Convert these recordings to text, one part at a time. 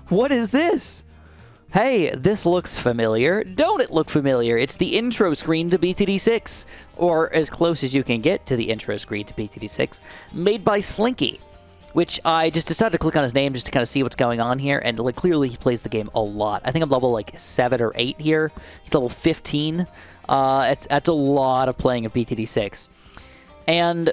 What is this? Hey, this looks familiar. Don't it look familiar? It's the intro screen to BTD6, or as close as you can get to the intro screen to BTD6, made by Slinky, which I just decided to click on his name just to kind of see what's going on here, and like clearly he plays the game a lot. I think I'm level like 7 or 8 here. He's level 15. That's a lot of playing of BTD6. And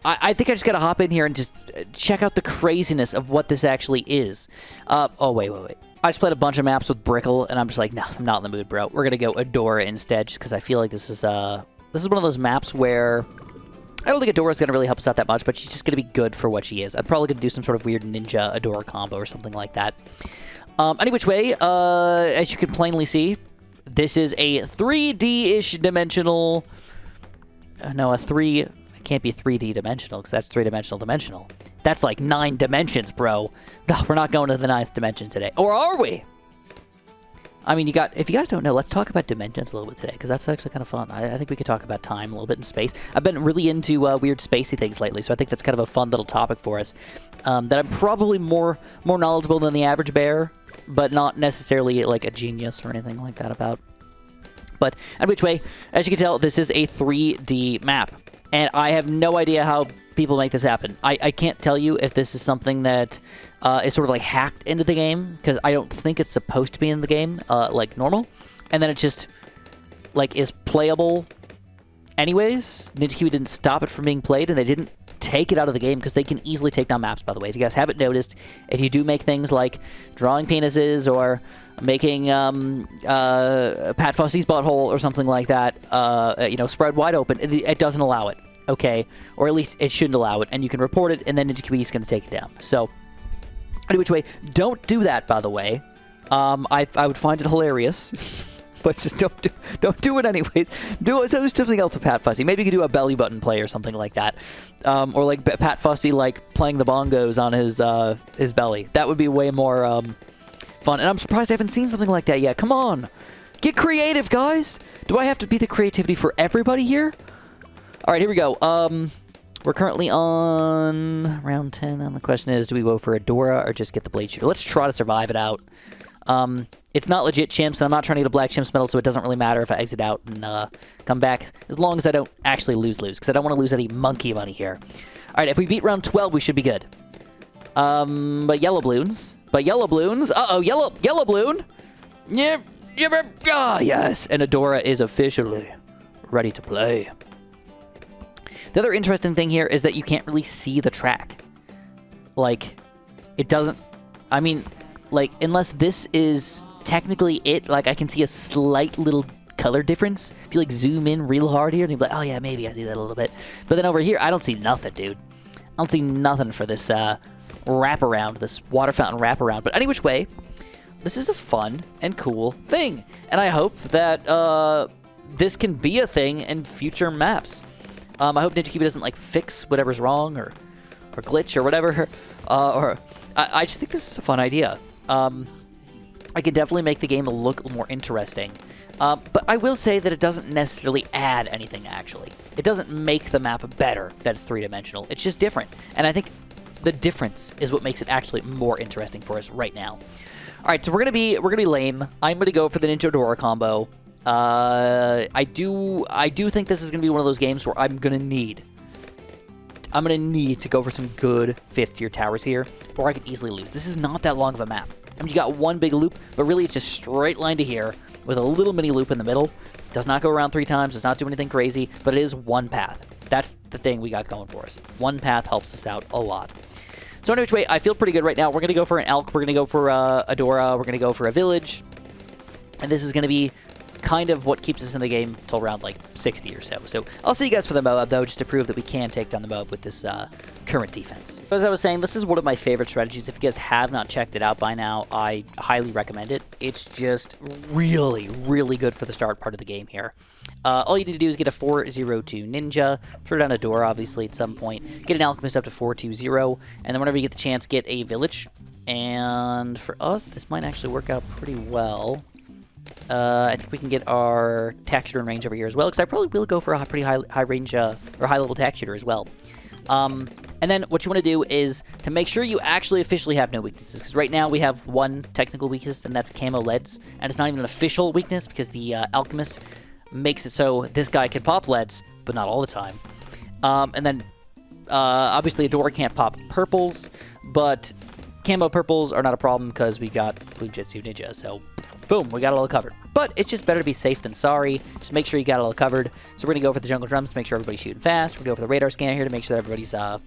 I think I just gotta hop in here and just check out the craziness of what this actually is. Oh, wait. I just played a bunch of maps with Brickle, and I'm just like, no, I'm not in the mood, bro. We're gonna go Adora instead, just because I feel like this is one of those maps where I don't think Adora's gonna really help us out that much, but she's just gonna be good for what she is. I'm probably gonna do some sort of weird ninja Adora combo or something like that. Any which way, as you can plainly see, this is a 3D-ish dimensional. No, a 3. It can't be 3D dimensional because that's 3-dimensional dimensional. That's like 9 dimensions, bro. No, we're not going to the 9th dimension today. Or are we? I mean, if you guys don't know, let's talk about dimensions a little bit today, because that's actually kind of fun. I think we could talk about time a little bit in space. I've been really into weird spacey things lately, so I think that's kind of a fun little topic for us. That I'm probably more knowledgeable than the average bear, but not necessarily like a genius or anything like that about. But in which way, as you can tell, this is a 3D map. And I have no idea how people make this happen. I can't tell you if this is something that is sort of like hacked into the game, because I don't think it's supposed to be in the game like normal. And then it just like is playable anyways. Ninja Kiwi didn't stop it from being played, and they didn't take it out of the game, because they can easily take down maps, by the way. If you guys haven't noticed, if you do make things like drawing penises or making Pat Fosse's butthole or something like that, spread wide open, it doesn't allow it, okay? Or at least it shouldn't allow it, and you can report it, and then Ninja Kiwi is going to take it down. So, any which way, don't do that, by the way. I would find it hilarious. But just don't do it anyways. Do something else with Pat Fussy. Maybe you could do a belly button play or something like that, or like Pat Fussy like playing the bongos on his belly. That would be way more fun. And I'm surprised I haven't seen something like that yet. Come on, get creative, guys. Do I have to be the creativity for everybody here? All right, here we go. We're currently on round 10, and the question is, do we go for Adora or just get the Blade Shooter? Let's try to survive it out. It's not legit chimps, and I'm not trying to get a black chimps medal, so it doesn't really matter if I exit out and come back, as long as I don't actually lose, because I don't want to lose any monkey money here. All right, if we beat round 12, we should be good. But yellow balloons. Uh-oh, yellow balloon. Yep. Ah, yes. And Adora is officially ready to play. The other interesting thing here is that you can't really see the track. Like, it doesn't... I mean, like, unless this is technically it, like, I can see a slight little color difference. If you, like, zoom in real hard here, and you're like, oh, yeah, maybe I see that a little bit. But then over here, I don't see nothing, dude. I don't see nothing for this wraparound, this water fountain wraparound. But any which way, this is a fun and cool thing. And I hope that this can be a thing in future maps. I hope Ninja Kiwi doesn't, like, fix whatever's wrong or glitch or whatever. I just think this is a fun idea. I can definitely make the game look more interesting. But I will say that it doesn't necessarily add anything, actually. It doesn't make the map better that it's 3-dimensional. It's just different. And I think the difference is what makes it actually more interesting for us right now. All right, so we're gonna be lame. I'm gonna go for the Ninja Adora combo. I do think this is gonna be one of those games where I'm gonna need to go for some good 5th tier towers here, or I could easily lose. This is not that long of a map. I mean, you got one big loop, but really it's just straight line to here with a little mini loop in the middle. Does not go around 3 times, does not do anything crazy, but it is one path. That's the thing we got going for us. One path helps us out a lot. So in which way, I feel pretty good right now. We're going to go for an elk, we're going to go for Adora, we're going to go for a village, and this is going to be kind of what keeps us in the game till around like 60 or so. So I'll see you guys for the MOAB though, just to prove that we can take down the MOAB with this current defense. As I was saying, this is one of my favorite strategies. If you guys have not checked it out by now, I highly recommend it. It's just really, really good for the start part of the game here. All you need to do is get a 402 ninja, throw down a door obviously at some point, get an alchemist up to 420, and then whenever you get the chance, get a village. And for us, this might actually work out pretty well. I think we can get our tack shooter in range over here as well, because I probably will go for a pretty high range or high level tack shooter as well. And And then what you want to do is to make sure you actually officially have no weaknesses, because right now we have one technical weakness, and that's camo leads, and it's not even an official weakness because the alchemist makes it so this guy can pop leads, but not all the time. And then obviously Adora can't pop purples, but camo purples are not a problem because we got Blue Jitsu Ninja, so boom, we got it all covered. But it's just better to be safe than sorry. Just make sure you got it all covered. So we're going to go for the jungle drums to make sure everybody's shooting fast. We're going to go for the radar scanner here to make sure that everybody's got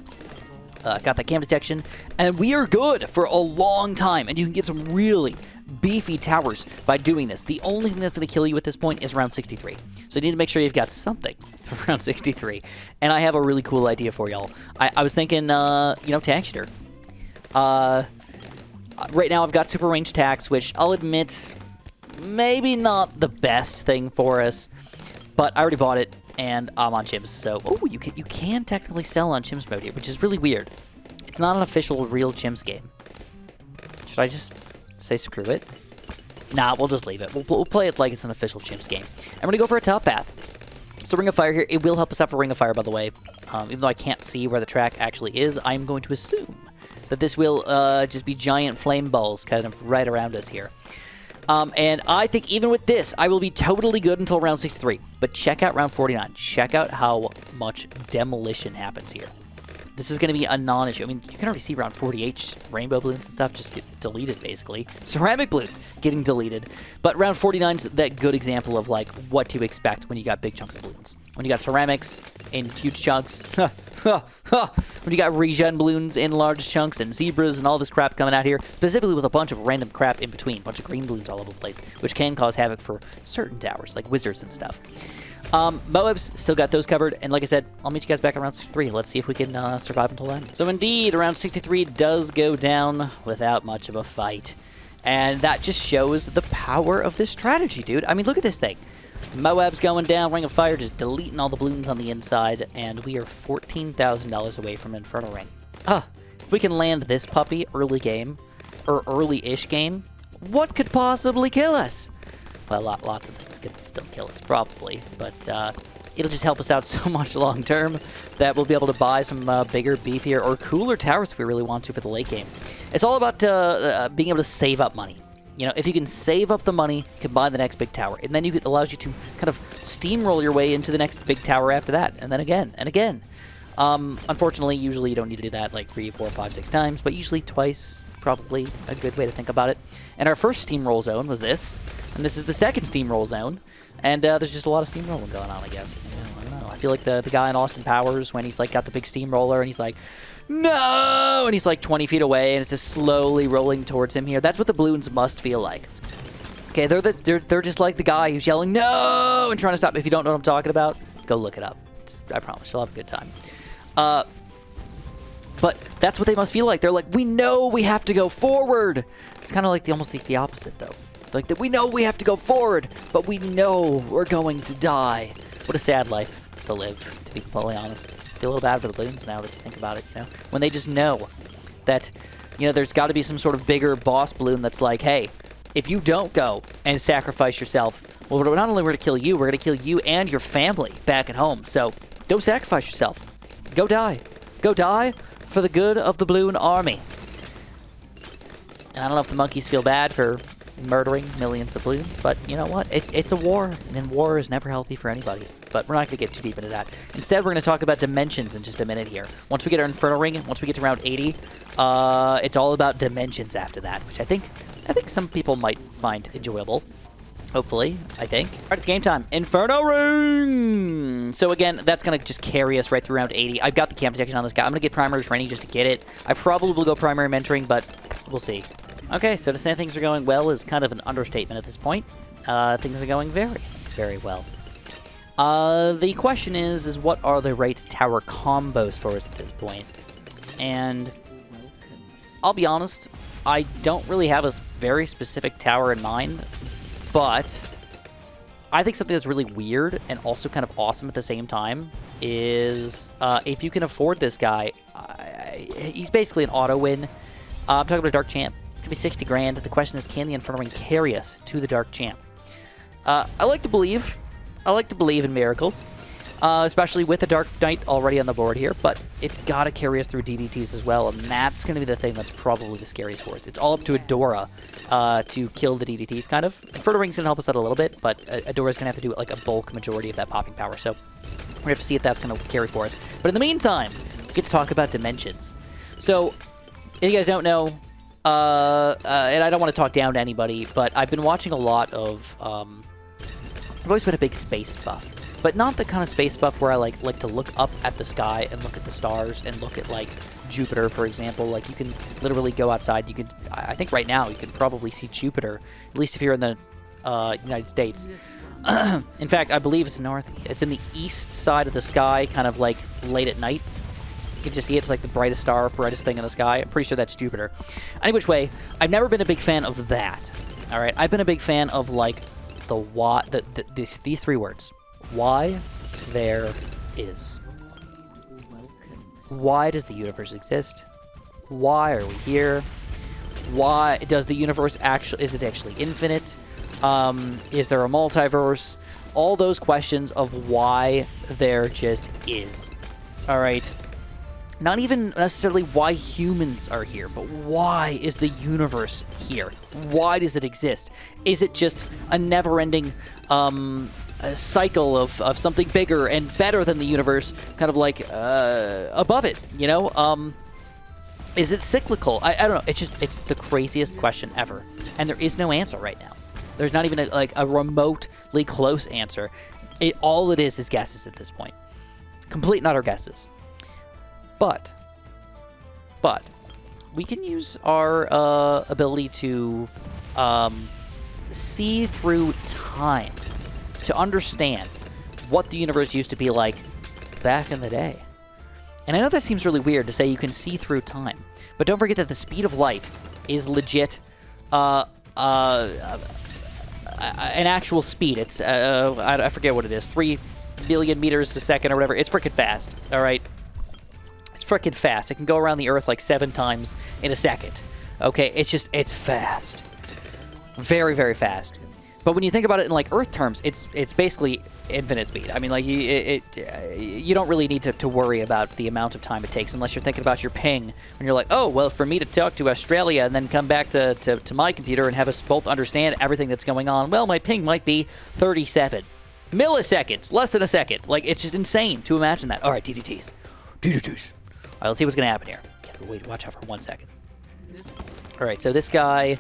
that cam detection. And we are good for a long time. And you can get some really beefy towers by doing this. The only thing that's going to kill you at this point is round 63. So you need to make sure you've got something for round 63. And I have a really cool idea for y'all. I was thinking, tank shooter. Right now I've got super range tax, which I'll admit maybe not the best thing for us, but I already bought it and I'm on Chimps, so you can technically sell on Chimps mode here, which is really weird. It's not an official real Chimps game. Should I just say screw it? Nah, we'll just leave it. We'll play it like it's an official Chimps game. I'm gonna go for a top path. So Ring of Fire here, it will help us out for Ring of Fire, by the way. Even though I can't see where the track actually is, I'm going to assume that this will just be giant flame balls kind of right around us here. And I think even with this, I will be totally good until round 63. But check out round 49. Check out how much demolition happens here. This is going to be a non-issue. I mean, you can already see round 48, rainbow balloons and stuff just get deleted, basically. Ceramic balloons getting deleted. But round 49 is that good example of, like, what to expect when you got big chunks of balloons. When you got ceramics in huge chunks, when you got regen balloons in large chunks, and zebras and all this crap coming out here, specifically with a bunch of random crap in between, a bunch of green balloons all over the place, which can cause havoc for certain towers, like wizards and stuff. Moabs, still got those covered, and like I said, I'll meet you guys back around 63. Let's see if we can survive until then. So indeed, around 63 does go down without much of a fight. And that just shows the power of this strategy, dude. I mean, look at this thing. Moab's going down, Ring of Fire just deleting all the balloons on the inside, and we are $14,000 away from Inferno Ring. If we can land this puppy early game, or early-ish game, what could possibly kill us? Well, lots of things could still kill us, probably, but it'll just help us out so much long-term that we'll be able to buy some bigger, beefier, or cooler towers if we really want to for the late game. It's all about being able to save up money. You know, if you can save up the money, you can buy the next big tower, and then it allows you to kind of steamroll your way into the next big tower after that, and then again, and again. Unfortunately, usually you don't need to do that like 3, 4, 5, 6 times, but usually twice, probably a good way to think about it. And our first steamroll zone was this, and this is the second steamroll zone, and there's just a lot of steamrolling going on, I guess. You know, I don't know. I feel like the guy in Austin Powers, when he's like got the big steamroller, and he's like, no! And he's like 20 feet away, and it's just slowly rolling towards him here. That's what the balloons must feel like. Okay, they're just like the guy who's yelling, no! And trying to stop. If you don't know what I'm talking about, go look it up. I promise, you'll have a good time. But that's what they must feel like. They're like, we know we have to go forward. It's kind of like almost the opposite, though. Like, that we know we have to go forward, but we know we're going to die. What a sad life to live, to be completely honest. I feel a little bad for the balloons now that you think about it, you know? When they just know that, you know, there's got to be some sort of bigger boss balloon that's like, hey, if you don't go and sacrifice yourself, well, not only we're going to kill you, we're going to kill you and your family back at home. So don't sacrifice yourself. Go die. Go die for the good of the balloon army. And I don't know if the monkeys feel bad for murdering millions of balloons, but you know what? It's a war, and war is never healthy for anybody. But we're not going to get too deep into that. Instead, we're going to talk about dimensions in just a minute here. Once we get our Inferno Ring, once we get to round 80, it's all about dimensions after that, which I think some people might find enjoyable. Hopefully, I think. All right, it's game time. Inferno Ring! So again, that's going to just carry us right through round 80. I've got the camp protection on this guy. I'm going to get primary training just to get it. I probably will go primary mentoring, but we'll see. Okay, so to say things are going well is kind of an understatement at this point. Things are going very, very well. The question is what are the right tower combos for us at this point? And I'll be honest, I don't really have a very specific tower in mind, but I think something that's really weird and also kind of awesome at the same time is if you can afford this guy, he's basically an auto win. I'm talking about a Dark Champ. It's going to be 60 grand. The question is, can the Inferno Ring carry us to the Dark Champ? I like to believe in miracles, especially with a Dark Knight already on the board here, but it's got to carry us through DDTs as well, and that's going to be the thing that's probably the scariest for us. It's all up to Adora to kill the DDTs, kind of. Inferno Ring's going to help us out a little bit, but Adora's going to have to do like a bulk majority of that popping power, so we're going to have to see if that's going to carry for us. But in the meantime, we get to talk about dimensions. So, if you guys don't know, and I don't want to talk down to anybody, but I've been watching a lot of... I've always been a big space buff. But not the kind of space buff where I like to look up at the sky and look at the stars and look at like Jupiter, for example. Like you can literally go outside. You can, I think right now you can probably see Jupiter, at least if you're in the United States. In fact, I believe it's north. It's in the east side of the sky, kind of like late at night. You can just see it's like the brightest star, brightest thing in the sky. I'm pretty sure that's Jupiter. Any which way, I've never been a big fan of that. All right, I've been a big fan of like these three words. Why there is. Why does the universe exist? Why are we here? Why does the universe actually, is it actually infinite? Is there a multiverse? All those questions of why there just is. All right. Not even necessarily why humans are here, but why is the universe here? Why does it exist? Is it just a never-ending a cycle of something bigger and better than the universe, kind of like above it, you know? Is it cyclical? I don't know. It's the craziest question ever, and there is no answer right now. There's not even a remotely close answer. All it is guesses at this point, complete and utter guesses. But we can use our ability to see through time to understand what the universe used to be like back in the day. And I know that seems really weird to say you can see through time, but don't forget that the speed of light is legit an actual speed. It's, I forget what it is, 3 billion meters a second or whatever. It's freaking fast, all right? It's freaking fast. It can go around the Earth like 7 times in a second, okay? It's fast. Very, very fast. But when you think about it in like Earth terms, it's basically infinite speed. I mean, like you don't really need to worry about the amount of time it takes unless you're thinking about your ping. When you're like, oh, well, for me to talk to Australia and then come back to my computer and have us both understand everything that's going on, well, my ping might be 37 milliseconds, less than a second. Like, it's just insane to imagine that. All right, DDTs. DDTs. All right, let's see what's going to happen here. Okay, wait, watch out for 1 second. All right, so this guy...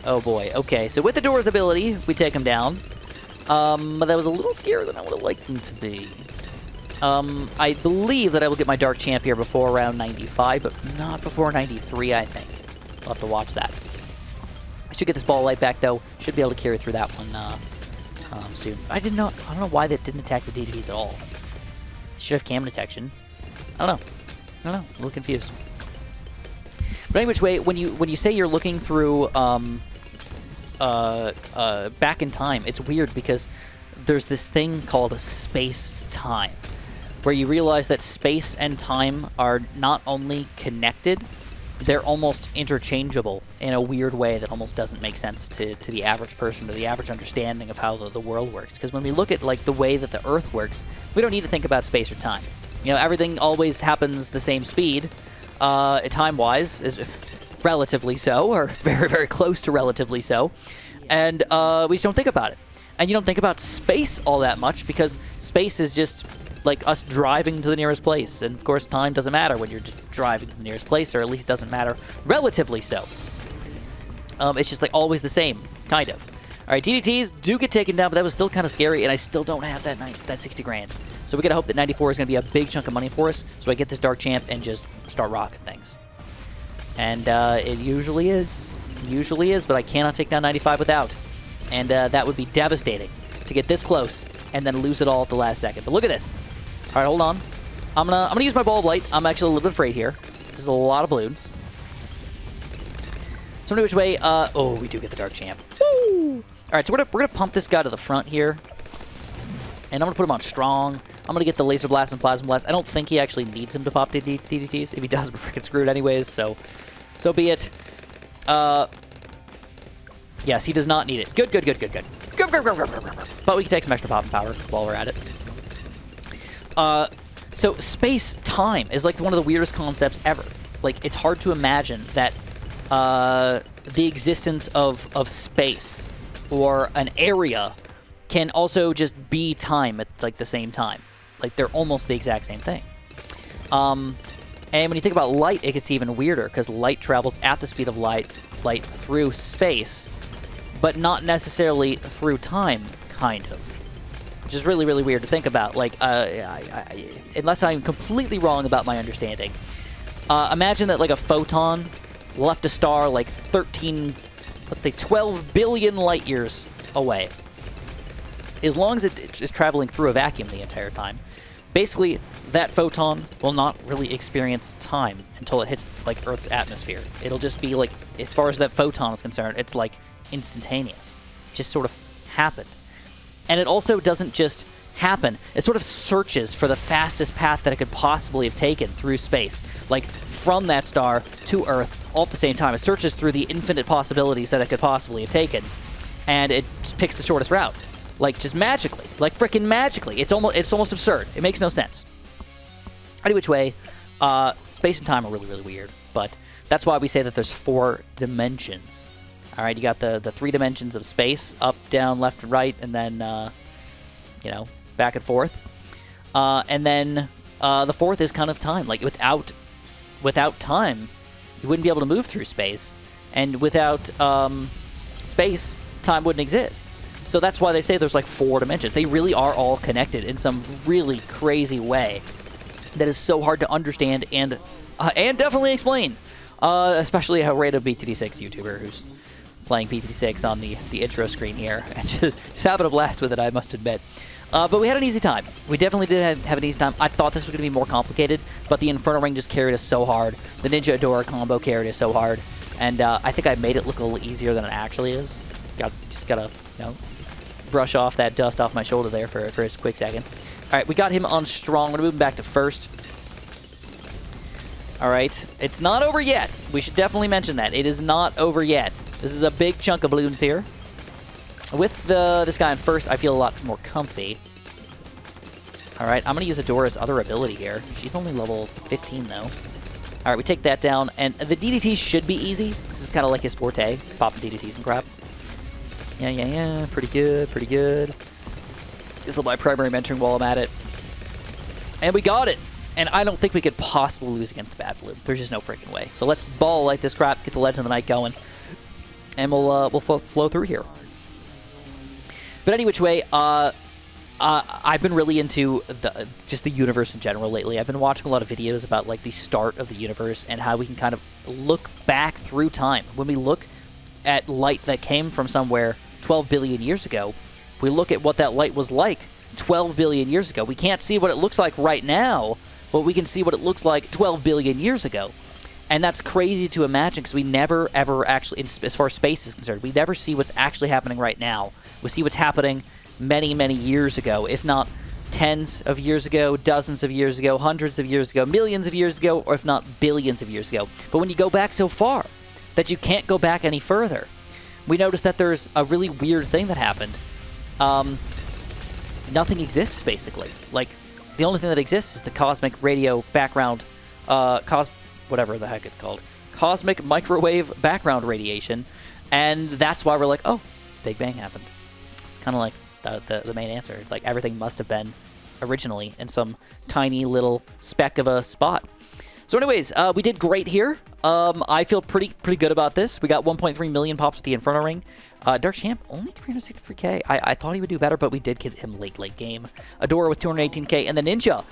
Oh boy, okay, so with Adora's ability, we take him down. But that was a little scarier than I would have liked him to be. I believe that I will get my Dark Champ here before around 95, but not before 93, I think. I'll have to watch that. I should get this ball light back, though. Should be able to carry through that one soon. I don't know why that didn't attack the DDTs at all. Should have cam detection. I don't know. A little confused. But any which way, when you say you're looking through back in time, it's weird because there's this thing called a space-time, where you realize that space and time are not only connected, they're almost interchangeable in a weird way that almost doesn't make sense to the average person, to the average understanding of how the world works. Because when we look at like the way that the Earth works, we don't need to think about space or time. You know, everything always happens the same speed. Time-wise, is relatively so, or very, very close to relatively so, and we just don't think about it. And you don't think about space all that much, because space is just like us driving to the nearest place, and of course time doesn't matter when you're just driving to the nearest place, or at least doesn't matter relatively so. It's just like always the same, kind of. Alright, DDTs do get taken down, but that was still kind of scary, and I still don't have that 60 grand. So we gotta hope that 94 is gonna be a big chunk of money for us, so I get this Dark Champ and just start rocking things. And it usually is, but I cannot take down 95 without. And that would be devastating to get this close and then lose it all at the last second. But look at this. All right, hold on. I'm gonna use my Ball of Light. I'm actually a little bit afraid here. This is a lot of balloons. So which way? Oh, we do get the Dark Champ. Woo! All right, so we're gonna pump this guy to the front here, and I'm gonna put him on strong. I'm gonna get the Laser Blast and Plasma Blast. I don't think he actually needs him to pop DDTs. If he does, we're freaking screwed anyways. So be it. Yes, he does not need it. Good. But we can take some extra pop and power while we're at it. So space-time is like one of the weirdest concepts ever. Like, it's hard to imagine that the existence of space or an area can also just be time at like the same time. Like, they're almost the exact same thing. And when you think about light, it gets even weirder, because light travels at the speed of light through space, but not necessarily through time, kind of. Which is really, really weird to think about. Like, unless I'm completely wrong about my understanding. Imagine that, like, a photon left a star, like, 12 billion light years away. As long as it is traveling through a vacuum the entire time, basically, that photon will not really experience time until it hits, like, Earth's atmosphere. It'll just be, like, as far as that photon is concerned, it's, like, instantaneous. It just sort of happened. And it also doesn't just happen. It sort of searches for the fastest path that it could possibly have taken through space. Like, from that star to Earth all at the same time. It searches through the infinite possibilities that it could possibly have taken, and it just picks the shortest route. Like, just magically. Like, frickin' magically. It's almost absurd. It makes no sense. Any which way, space and time are really, really weird, but that's why we say that there's 4 dimensions. All right, you got the 3 dimensions of space, up, down, left, and right, and then, you know, back and forth. And then the 4th is kind of time. Like, without time, you wouldn't be able to move through space. And without space, time wouldn't exist. So that's why they say there's, like, 4 dimensions. They really are all connected in some really crazy way that is so hard to understand and definitely explain. Especially a random BTD6 YouTuber who's playing BTD6 on the intro screen here, and just having a blast with it, I must admit. But we had an easy time. We definitely did have an easy time. I thought this was going to be more complicated, but the Inferno Ring just carried us so hard. The Ninja Adora combo carried us so hard, and I think I made it look a little easier than it actually is. Just gotta, you know, brush off that dust off my shoulder there for a quick second. All right, we got him on strong. We're gonna move him back to first. All right, it's not over yet. We should definitely mention that. It is not over yet. This is a big chunk of balloons here. With this guy on first, I feel a lot more comfy. All right, I'm going to use Adora's other ability here. She's only level 15, though. All right, we take that down, and the DDT should be easy. This is kind of like his forte. He's popping DDTs and crap. Yeah. Pretty good, pretty good. This is my primary mentoring while I'm at it. And we got it. And I don't think we could possibly lose against Bad Blue. There's just no freaking way. So let's ball like this crap, get the Legend of the Night going, and we'll flow through here. But any which way, I've been really into just the universe in general lately. I've been watching a lot of videos about, like, the start of the universe and how we can kind of look back through time. When we look at light that came from somewhere 12 billion years ago, we look at what that light was like 12 billion years ago. We can't see what it looks like right now, but we can see what it looks like 12 billion years ago. And that's crazy to imagine, because we never, ever actually, as far as space is concerned, we never see what's actually happening right now. We see what's happening many, many years ago, if not tens of years ago, dozens of years ago, hundreds of years ago, millions of years ago, or if not billions of years ago. But when you go back so far that you can't go back any further, we notice that there's a really weird thing that happened. Nothing exists, basically. Like, the only thing that exists is the cosmic radio background, whatever the heck it's called. Cosmic microwave background radiation. And that's why we're like, oh, Big Bang happened. It's kind of like the main answer. It's like everything must have been originally in some tiny little speck of a spot. So anyways, we did great here. I feel pretty good about this. We got 1.3 million pops with the Inferno Ring. Dark Champ, only 363k. I thought he would do better, but we did get him late game. Adora with 218k, and the Ninja,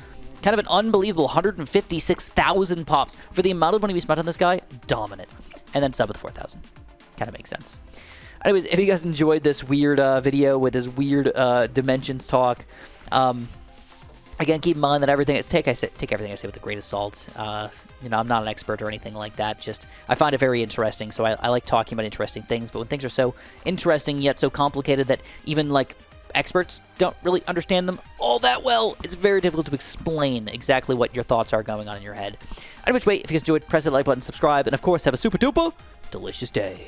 kind of an unbelievable 156,000 pops. For the amount of money we spent on this guy, dominant. And then sub with 4,000. Kind of makes sense. Anyways, if you guys enjoyed this weird video with this weird dimensions talk, again, keep in mind that take everything I say with a grain of salt. You know, I'm not an expert or anything like that. Just, I find it very interesting, so I like talking about interesting things. But when things are so interesting yet so complicated that even, like, experts don't really understand them all that well, it's very difficult to explain exactly what your thoughts are going on in your head. Anyway, if you guys enjoyed, press that like button, subscribe, and of course, have a super duper delicious day.